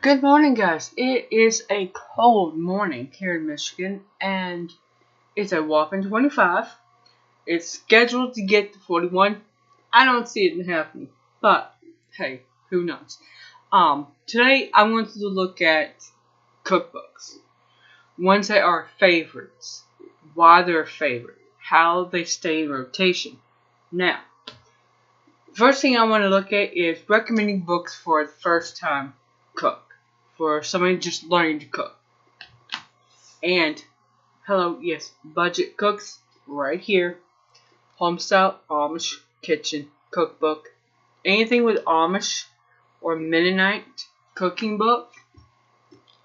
Good morning, guys. It is a cold morning here in Michigan, and it's a whopping 25. It's scheduled to get to 41. I don't see it happening, but hey, who knows? Today I wanted to look at cookbooks, ones that are favorites, why they're a favorite, how they stay in rotation. Now, first thing I want to look at is recommending books for the first time cook. For somebody just learning to cook. And, hello, yes, budget cooks, right here. Homestyle Amish Kitchen Cookbook. Anything with Amish or Mennonite cooking book,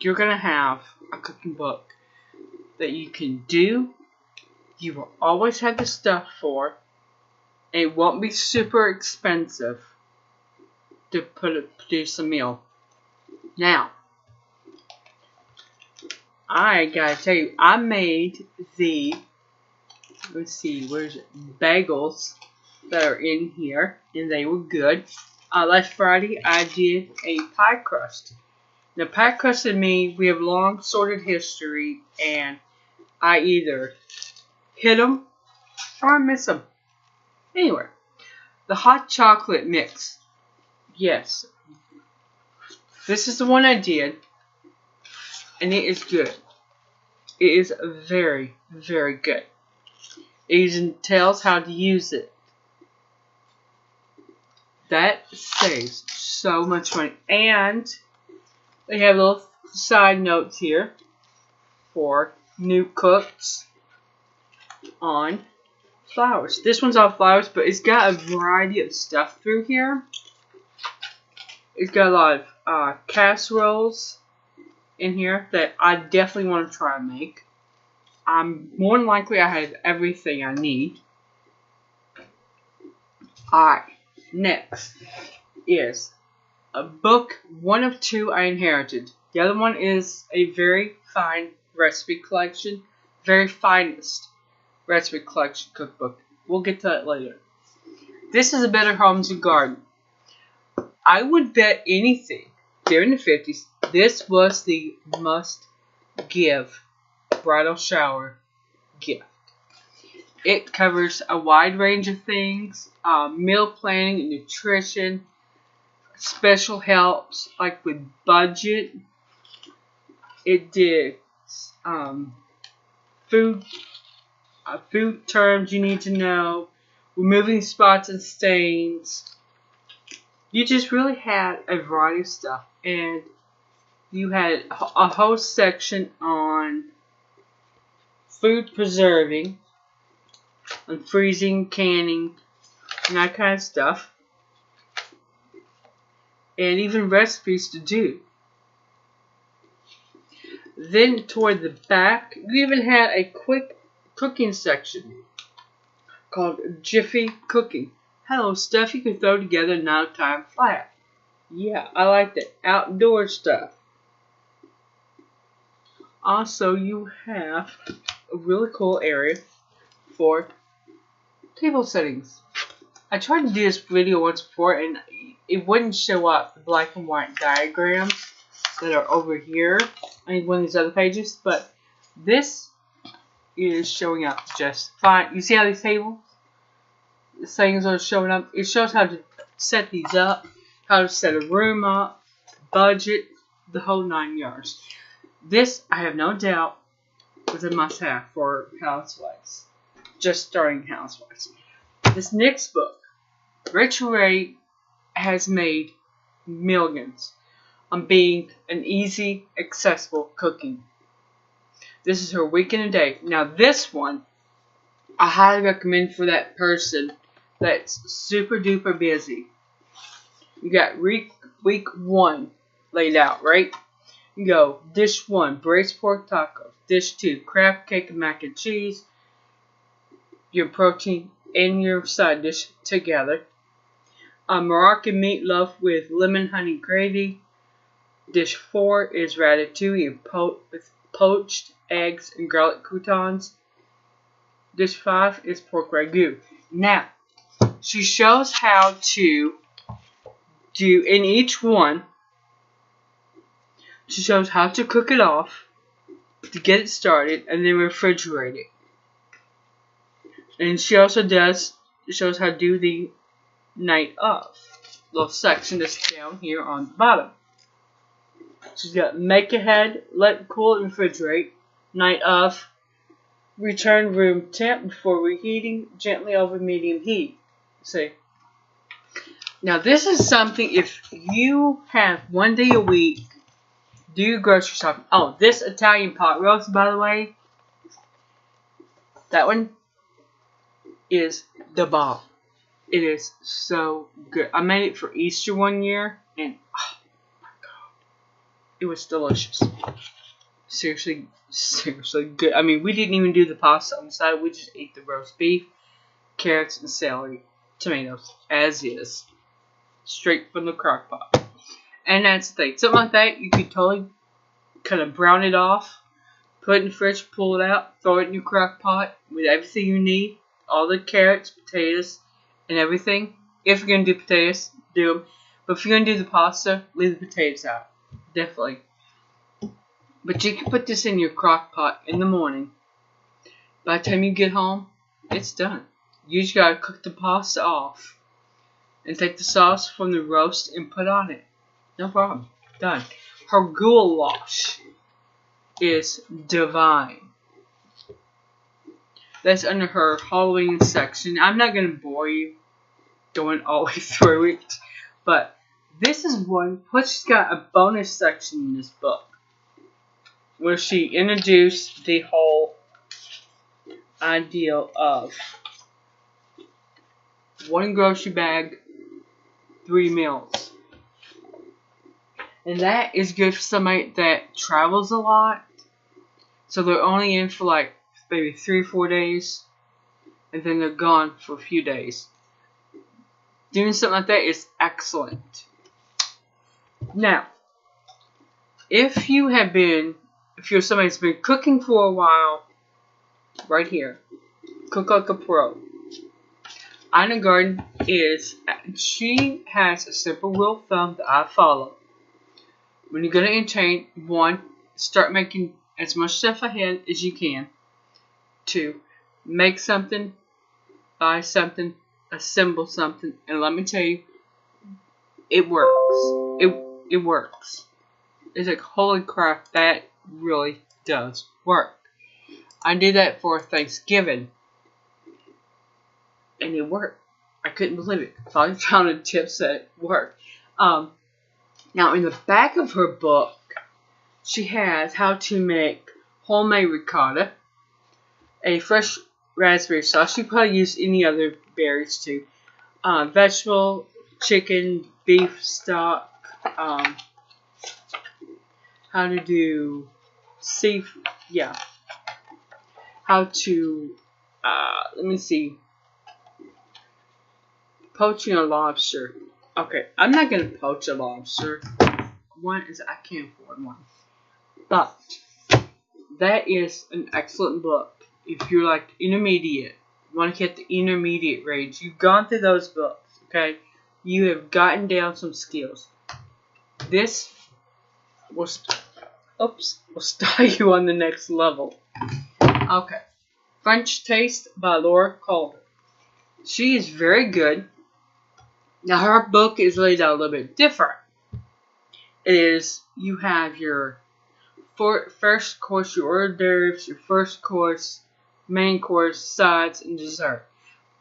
you're going to have a cooking book that you can do. You will always have the stuff for. And it won't be super expensive to produce a meal. Now, I gotta tell you, I made the, let's see, where's it? Bagels that are in here, and they were good. Last Friday, I did a pie crust. Now, pie crust and me, we have long sorted history, and I either hit them or I miss them. Anyway, the hot chocolate mix. Yes, this is the one I did. And it is good. It is very, very good. It even tells how to use it. That saves so much money. And they have little side notes here for new cooks on flours. This one's on flours, but it's got a variety of stuff through here. It's got a lot of casseroles in here that I definitely want to try and make. More than likely I have everything I need. Alright, next is a book, one of two I inherited. The other one is a very fine recipe collection, very finest recipe collection cookbook. We'll get to that later. This is a Better Homes and Garden. I would bet anything during the 50s, this was the must-give bridal shower gift. It covers a wide range of things, meal planning and nutrition, special helps like with budget. It did food terms you need to know, removing spots and stains. You just really had a variety of stuff, and you had a whole section on food preserving, on freezing, canning, and that kind of stuff, and even recipes to do. Then toward the back, you even had a quick cooking section called Jiffy Cooking. Hello, stuff you can throw together in no time flat. Yeah, I like that. Outdoor stuff. Also, you have a really cool area for table settings. I tried to do this video once before, and it wouldn't show up the black and white diagrams that are over here on one of these other pages, but this is showing up just fine. You see how these tables? The things are showing up. It shows how to set these up, how to set a room up, budget, the whole 9 yards. This, I have no doubt, was a must-have for housewives, just starting housewives. This next book, Rachel Ray has made millions on being an easy, accessible cooking. This is her week and a day. Now this one, I highly recommend for that person that's super duper busy. You got week 1 laid out, right? You go dish 1, braised pork tacos. Dish 2, crab cake and mac and cheese. Your protein and your side dish together. Moroccan meatloaf with lemon honey gravy. Dish 4 is ratatouille with poached eggs and garlic croutons. Dish 5 is pork ragu. Now, she shows how to do in each one She shows how to cook it off, to get it started, and then refrigerate it. And she also shows how to do the night of. Little section that's down here on the bottom. She's got make ahead, let cool and refrigerate, night of, return room temp before reheating, gently over medium heat. See? Now this is something if you have one day a week, do your grocery shopping. Oh, this Italian pot roast, by the way, that one is the bomb. It is so good. I made it for Easter one year, and oh my god, it was delicious. Seriously good. I mean, we didn't even do the pasta on the side. We just ate the roast beef, carrots, and celery, tomatoes, as is, straight from the crock pot. And that's the thing. Something like that, you could totally kind of brown it off, put it in the fridge, pull it out, throw it in your crock pot with everything you need, all the carrots, potatoes, and everything. If you're going to do potatoes, do them. But if you're going to do the pasta, leave the potatoes out. Definitely. But you can put this in your crock pot in the morning. By the time you get home, it's done. You just got to cook the pasta off. And take the sauce from the roast and put on it. No problem. Done. Her goulash is divine. That's under her Halloween section. I'm not going to bore you going all the way through it. But this is one. Plus she's got a bonus section in this book, where she introduced the whole idea of one grocery bag, 3 meals. And that is good for somebody that travels a lot. So they're only in for like maybe 3 or 4 days, and then they're gone for a few days. Doing something like that is excellent. Now, if you're somebody that's been cooking for a while, right here, Cook Like a Pro. Ina Garten she has a simple rule of thumb that I follow. When you're going to entertain, 1, start making as much stuff ahead as you can. 2, make something, buy something, assemble something, and let me tell you, it works. It works. It's like, holy crap, that really does work. I did that for Thanksgiving, and it worked. I couldn't believe it. I finally found a tips that worked. Now, in the back of her book, she has how to make homemade ricotta, a fresh raspberry sauce. You probably use any other berries too. Vegetable, chicken, beef stock. How to do seafood. Yeah. How to, let me see. Poaching a lobster. Okay, I'm not going to poach a lobster. One is I can't afford one. But that is an excellent book. If you're like intermediate, want to hit the intermediate range, you've gone through those books, okay? You have gotten down some skills. This will start you on the next level. Okay. French Taste by Laura Calder. She is very good. Now her book is laid out a little bit different. You have your first course, your hors d'oeuvres, your first course, main course, sides, and dessert.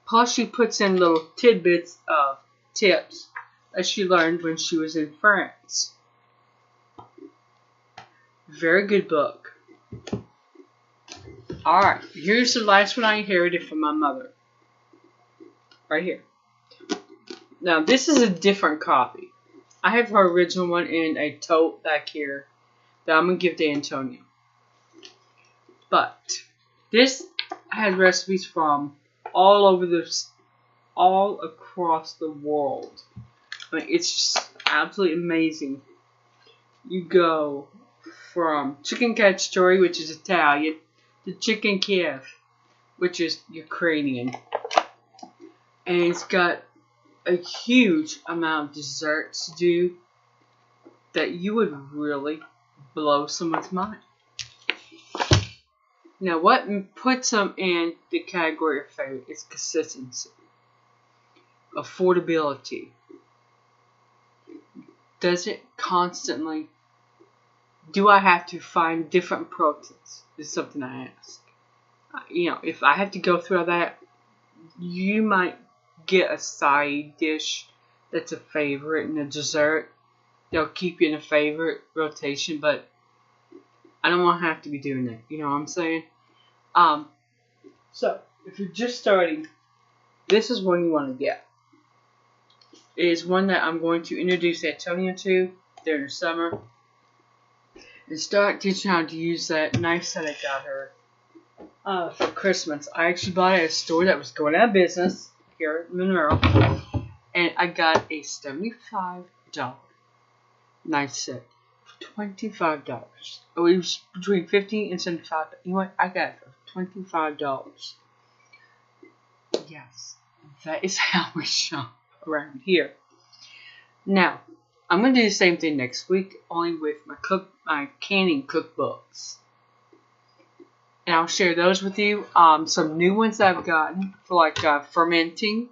Plus she puts in little tidbits of tips that she learned when she was in France. Very good book. Alright, here's the last one I inherited from my mother. Right here. Now, this is a different copy. I have her original one in a tote back here that I'm going to give to Antonio. But this has recipes from all across the world. I mean, it's just absolutely amazing. You go from chicken cacciatore, which is Italian, to chicken Kiev, which is Ukrainian. And it's got a huge amount of desserts to do that you would really blow someone's mind. Now, what puts them in the category of favorite is consistency, affordability. Does it constantly? Do I have to find different proteins? Is something I ask. If I have to go through that, you might get a side dish that's a favorite and a dessert. They'll keep you in a favorite rotation, but I don't want to have to be doing that. You know what I'm saying? So if you're just starting, this is one you want to get. It is one that I'm going to introduce Antonia to during the summer and start teaching her how to use that knife set I got her for Christmas. I actually bought it at a store that was going out of business here in Monroe, and I got a $75 knife set for $25. Oh, it was between $50 and $75. You know what? I got it for $25. Yes, that is how we shop around here. Now, I'm going to do the same thing next week, only with my canning cookbooks. And I'll share those with you. Some new ones that I've gotten for like fermenting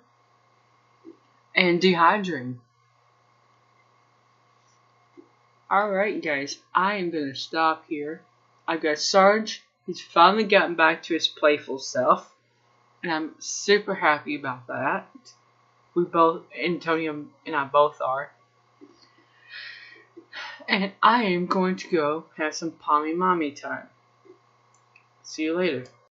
and dehydrating. Alright guys, I am going to stop here. I've got Sarge. He's finally gotten back to his playful self. And I'm super happy about that. We both, Antonio and I both are. And I am going to go have some Pommy Mommy time. See you later.